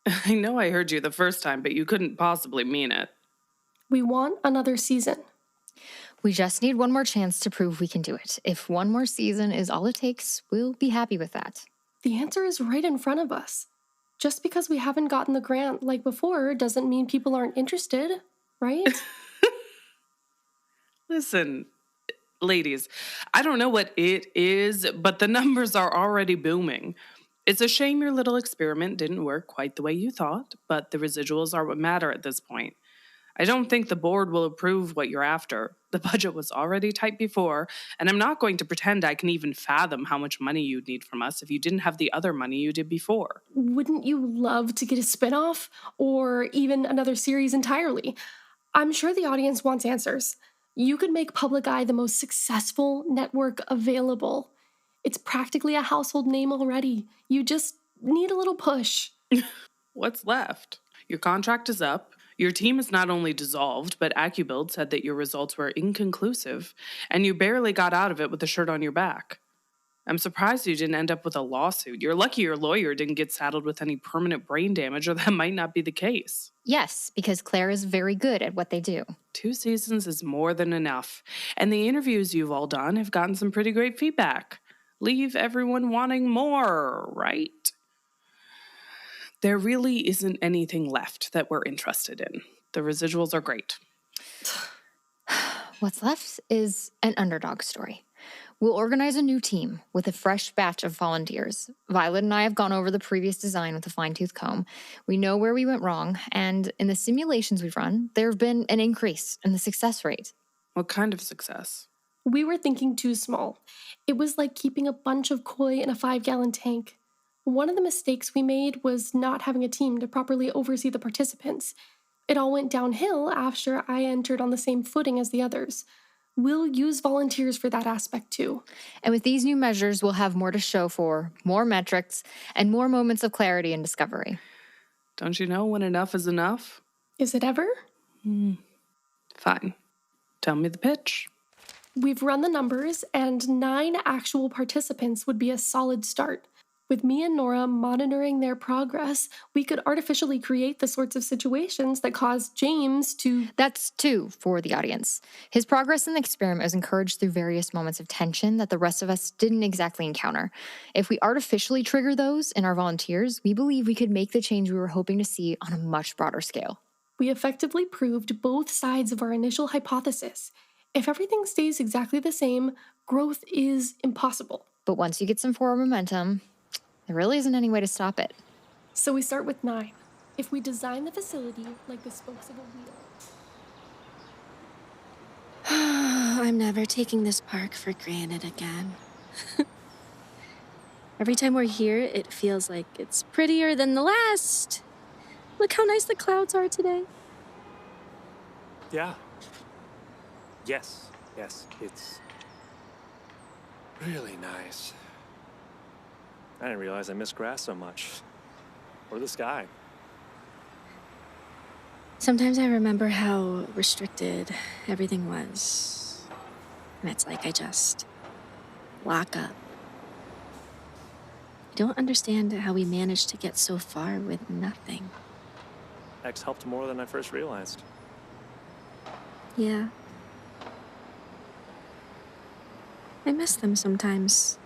I know I heard you the first time, but you couldn't possibly mean it. We want another season. We just need one more chance to prove we can do it. If one more season is all it takes, we'll be happy with that. The answer is right in front of us. Just because we haven't gotten the grant like before doesn't mean people aren't interested, right? Listen, ladies, I don't know what it is, but the numbers are already booming. It's a shame your little experiment didn't work quite the way you thought, but the residuals are what matter at this point. I don't think the board will approve what you're after. The budget was already tight before, and I'm not going to pretend I can even fathom how much money you'd need from us if you didn't have the other money you did before. Wouldn't you love to get a spinoff or even another series entirely? I'm sure the audience wants answers. You could make Public Eye the most successful network available. It's practically a household name already. You just need a little push. What's left? Your contract is up. Your team is not only dissolved, but AccuBuild said that your results were inconclusive, and you barely got out of it with a shirt on your back. I'm surprised you didn't end up with a lawsuit. You're lucky your lawyer didn't get saddled with any permanent brain damage, or that might not be the case. Yes, because Claire is very good at what they do. 2 seasons is more than enough, and the interviews you've all done have gotten some pretty great feedback. Leave everyone wanting more, right? There really isn't anything left that we're interested in. The residuals are great. What's left is an underdog story. We'll organize a new team with a fresh batch of volunteers. Violet and I have gone over the previous design with a fine-tooth comb. We know where we went wrong, and in the simulations we've run, there have been an increase in the success rate. What kind of success? We were thinking too small. It was like keeping a bunch of koi in a 5-gallon tank. One of the mistakes we made was not having a team to properly oversee the participants. It all went downhill after I entered on the same footing as the others. We'll use volunteers for that aspect too. And with these new measures, we'll have more to show for, more metrics, and more moments of clarity and discovery. Don't you know when enough is enough? Is it ever? Fine. Tell me the pitch. We've run the numbers, and 9 actual participants would be a solid start. With me and Nora monitoring their progress, we could artificially create the sorts of situations that cause James to... That's 2 for the audience. His progress in the experiment was encouraged through various moments of tension that the rest of us didn't exactly encounter. If we artificially trigger those in our volunteers, we believe we could make the change we were hoping to see on a much broader scale. We effectively proved both sides of our initial hypothesis. If everything stays exactly the same, growth is impossible. But once you get some forward momentum, there really isn't any way to stop it. So we start with 9. If we design the facility like the spokes of a wheel... I'm never taking this park for granted again. Every time we're here, it feels like it's prettier than the last. Look how nice the clouds are today. Yeah. Yes, it's really nice. I didn't realize I missed grass so much. Or the sky. Sometimes I remember how restricted everything was. And it's like I just lock up. I don't understand how we managed to get so far with nothing. X helped more than I first realized. Yeah. I miss them sometimes.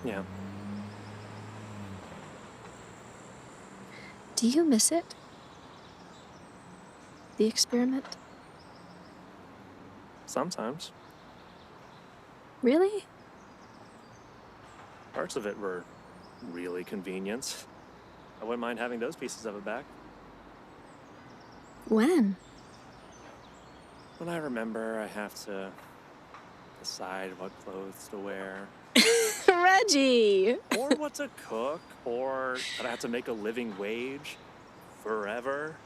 Yeah. Do you miss it? The experiment? Sometimes. Really? Parts of it were really convenient. I wouldn't mind having those pieces of it back. When? When I remember I have to decide what clothes to wear. Reggie! Or what to cook, or that I have to make a living wage forever.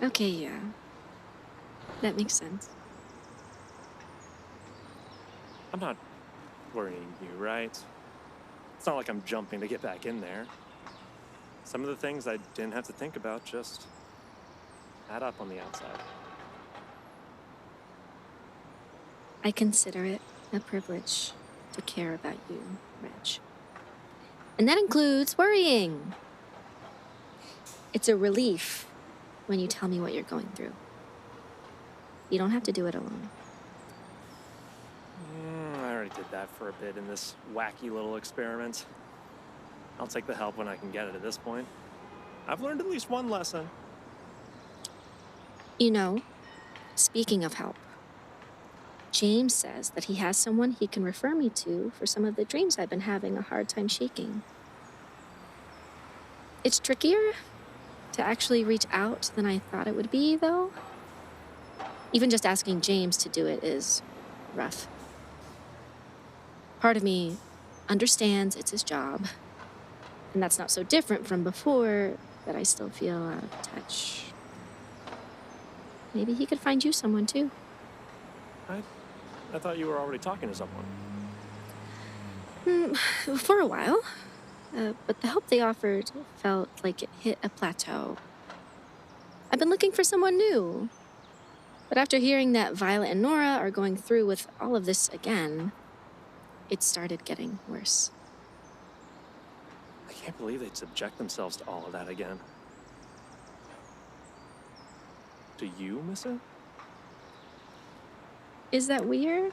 Okay, yeah. That makes sense. I'm not worrying you, right? It's not like I'm jumping to get back in there. Some of the things I didn't have to think about just add up on the outside. I consider it a privilege to care about you, Reg. And that includes worrying. It's a relief when you tell me what you're going through. You don't have to do it alone. I already did that for a bit in this wacky little experiment. I'll take the help when I can get it at this point. I've learned at least one lesson. You know, speaking of help, James says that he has someone he can refer me to for some of the dreams I've been having a hard time shaking. It's trickier to actually reach out than I thought it would be, though. Even just asking James to do it is rough. Part of me understands it's his job, and that's not so different from before, but I still feel out of touch. Maybe he could find you someone, too. I thought you were already talking to someone. For a while. But the help they offered felt like it hit a plateau. I've been looking for someone new. But after hearing that Violet and Nora are going through with all of this again, it started getting worse. I can't believe they'd subject themselves to all of that again. Do you miss it? Is that weird?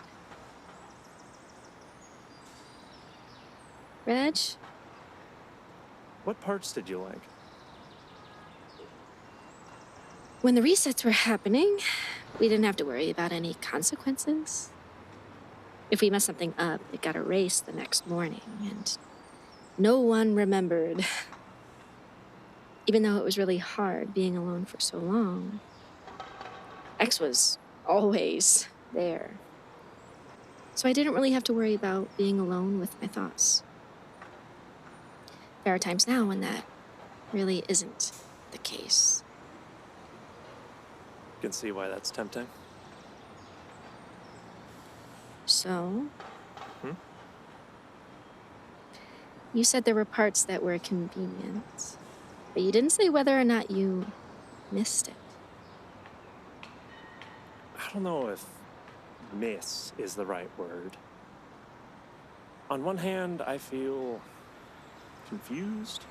Reg? What parts did you like? When the resets were happening, we didn't have to worry about any consequences. If we messed something up, it got erased the next morning, and no one remembered. Even though it was really hard being alone for so long, X was always there. So I didn't really have to worry about being alone with my thoughts. There are times now when that really isn't the case. You can see why that's tempting. So? You said there were parts that were convenient, but you didn't say whether or not you missed it. I don't know if miss is the right word. On one hand, I feel confused.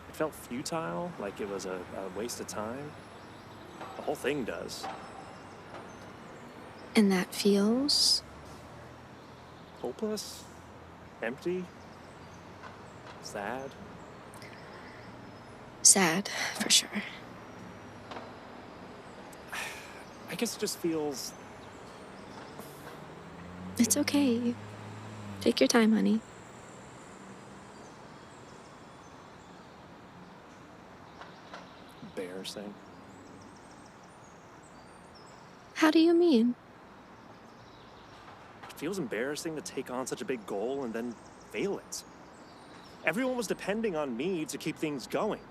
It felt futile, like it was a waste of time. The whole thing does. And that feels? Hopeless? Empty? Sad? Sad, for sure. I guess it just feels... It's okay. Take your time, honey. embarrassing. How do you mean? It feels embarrassing to take on such a big goal and then fail it. Everyone was depending on me to keep things going.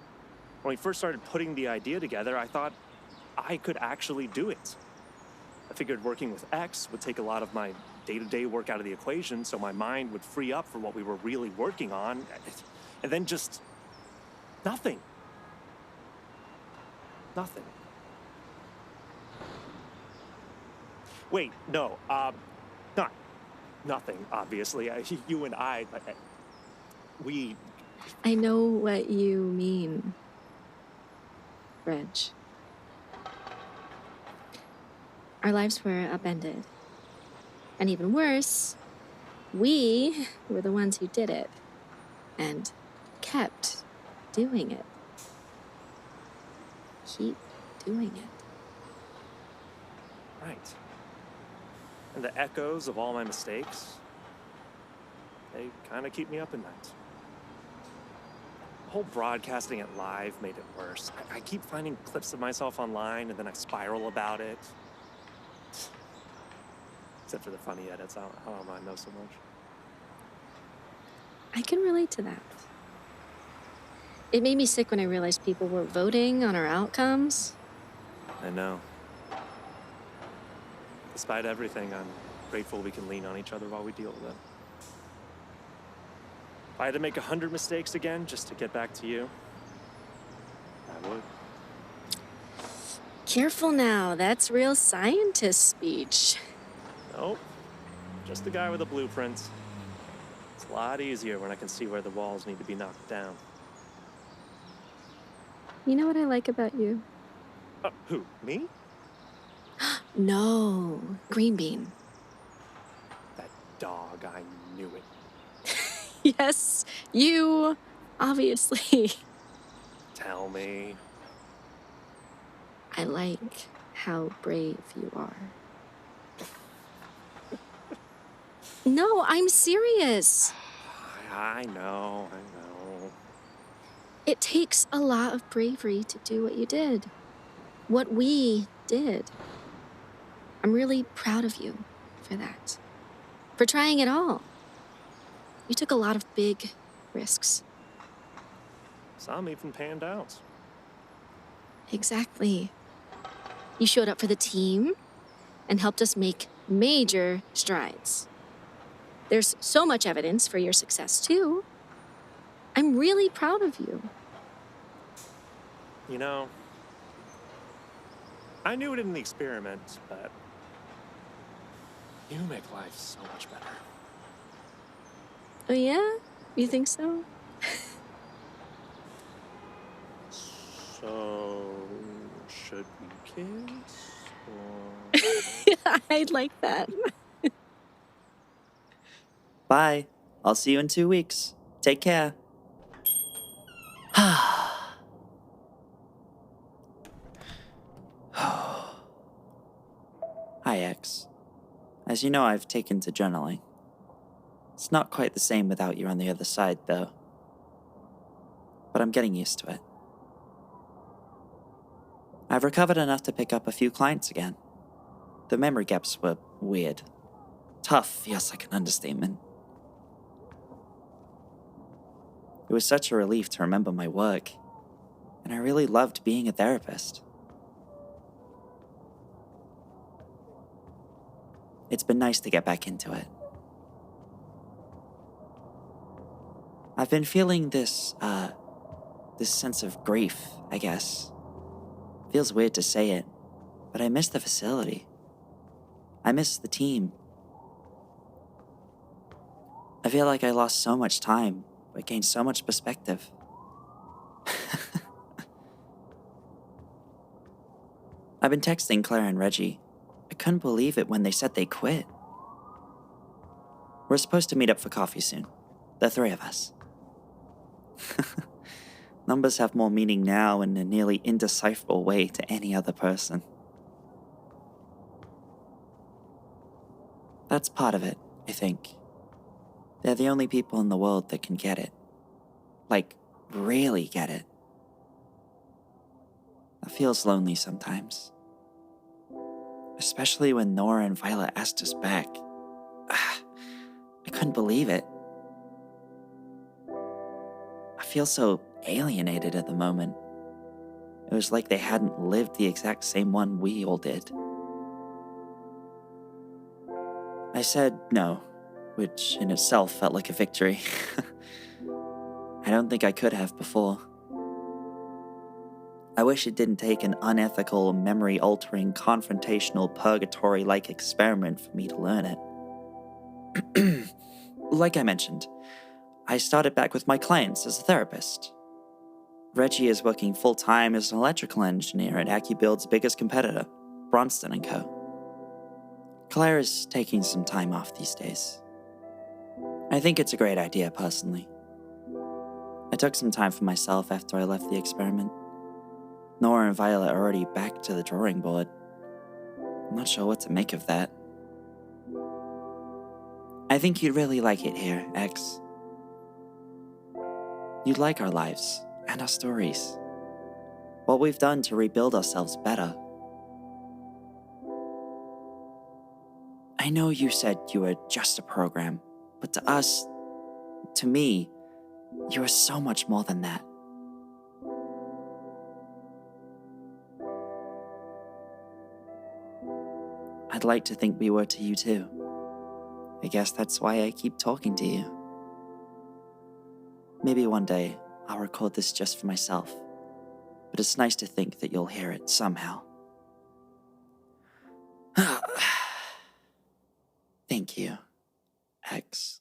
When we first started putting the idea together, I thought I could actually do it. I figured working with X would take a lot of my day-to-day work out of the equation, so my mind would free up for what we were really working on, and then just nothing. Nothing. Wait, no, not nothing, obviously. You and we... I know what you mean, Reg. Our lives were upended. And even worse, we were the ones who did it. And kept doing it. Keep doing it. Right. And the echoes of all my mistakes, they kind of keep me up at night. The whole broadcasting it live made it worse. I keep finding clips of myself online, and then I spiral about it. Except for the funny edits, I don't mind those so much. I can relate to that. It made me sick when I realized people were voting on our outcomes. I know. Despite everything, I'm grateful we can lean on each other while we deal with it. If I had to make 100 mistakes again just to get back to you, I would. Careful now, that's real scientist speech. Nope. Just the guy with the blueprints. It's a lot easier when I can see where the walls need to be knocked down. You know what I like about you? Who, me? No, Green Bean. That dog, I knew it. Yes, you, obviously. Tell me. I like how brave you are. No, I'm serious. I know. It takes a lot of bravery to do what you did. What we did. I'm really proud of you for that. For trying it all. You took a lot of big risks. Some even panned out. Exactly. You showed up for the team and helped us make major strides. There's so much evidence for your success, too. I'm really proud of you. You know, I knew it in the experiment, but you make life so much better. Oh, yeah? You think so? So, should we kiss? Or... I'd like that. Bye. I'll see you in 2 weeks. Take care. Hi, X. As you know, I've taken to journaling. It's not quite the same without you on the other side, though. But I'm getting used to it. I've recovered enough to pick up a few clients again. The memory gaps were weird. Tough feels like an understatement. It was such a relief to remember my work, and I really loved being a therapist. It's been nice to get back into it. I've been feeling this sense of grief, I guess. Feels weird to say it, but I miss the facility. I miss the team. I feel like I lost so much time, but gained so much perspective. I've been texting Claire and Reggie. I couldn't believe it when they said they quit. We're supposed to meet up for coffee soon. The three of us. Numbers have more meaning now in a nearly indecipherable way to any other person. That's part of it, I think. They're the only people in the world that can get it. Like, really get it. That feels lonely sometimes. Especially when Nora and Violet asked us back. I couldn't believe it. I feel so alienated at the moment. It was like they hadn't lived the exact same one we all did. I said no, which in itself felt like a victory. I don't think I could have before. I wish it didn't take an unethical, memory-altering, confrontational, purgatory-like experiment for me to learn it. Like I mentioned, I started back with my clients as a therapist. Reggie is working full-time as an electrical engineer at AccuBuild's biggest competitor, Bronston & Co. Claire is taking some time off these days. I think it's a great idea, personally. I took some time for myself after I left the experiment. Nora and Violet are already back to the drawing board. I'm not sure what to make of that. I think you'd really like it here, X. You'd like our lives and our stories. What we've done to rebuild ourselves better. I know you said you were just a program, but to us, to me, you are so much more than that. I'd like to think we were to you too. I guess that's why I keep talking to you. Maybe one day I'll record this just for myself, but it's nice to think that you'll hear it somehow. Thank you, X.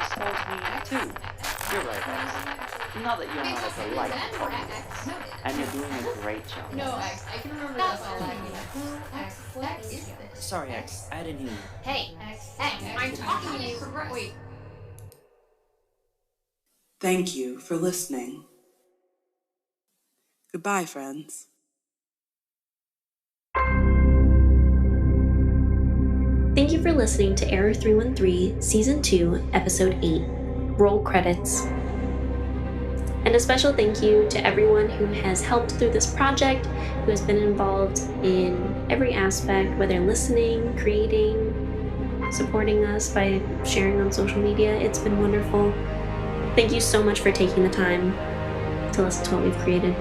expelled me too. You're right, X. Not that you're not a delightful partner, and you're doing a great job. No, X, I can remember this all X, what is this? Sorry, X, I didn't hear you. Hey, X, I'm talking to you. Wait. Thank you for listening. Goodbye, friends. Thank you for listening to Error 313, Season 2, Episode 8, Roll Credits. And a special thank you to everyone who has helped through this project, who has been involved in every aspect, whether listening, creating, supporting us by sharing on social media. It's been wonderful. Thank you so much for taking the time to listen to what we've created.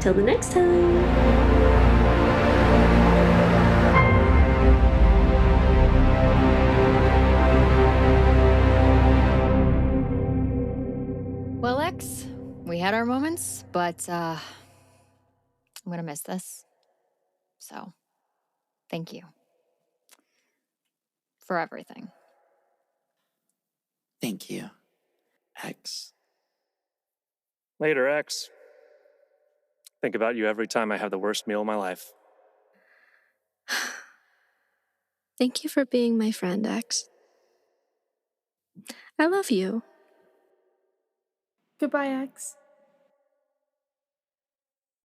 Till the next time. Well, X, we had our moments, but I'm gonna miss this. So, thank you for everything. Thank you, X. Later, X. Think about you every time I have the worst meal of my life. Thank you for being my friend, X. I love you. Goodbye, X.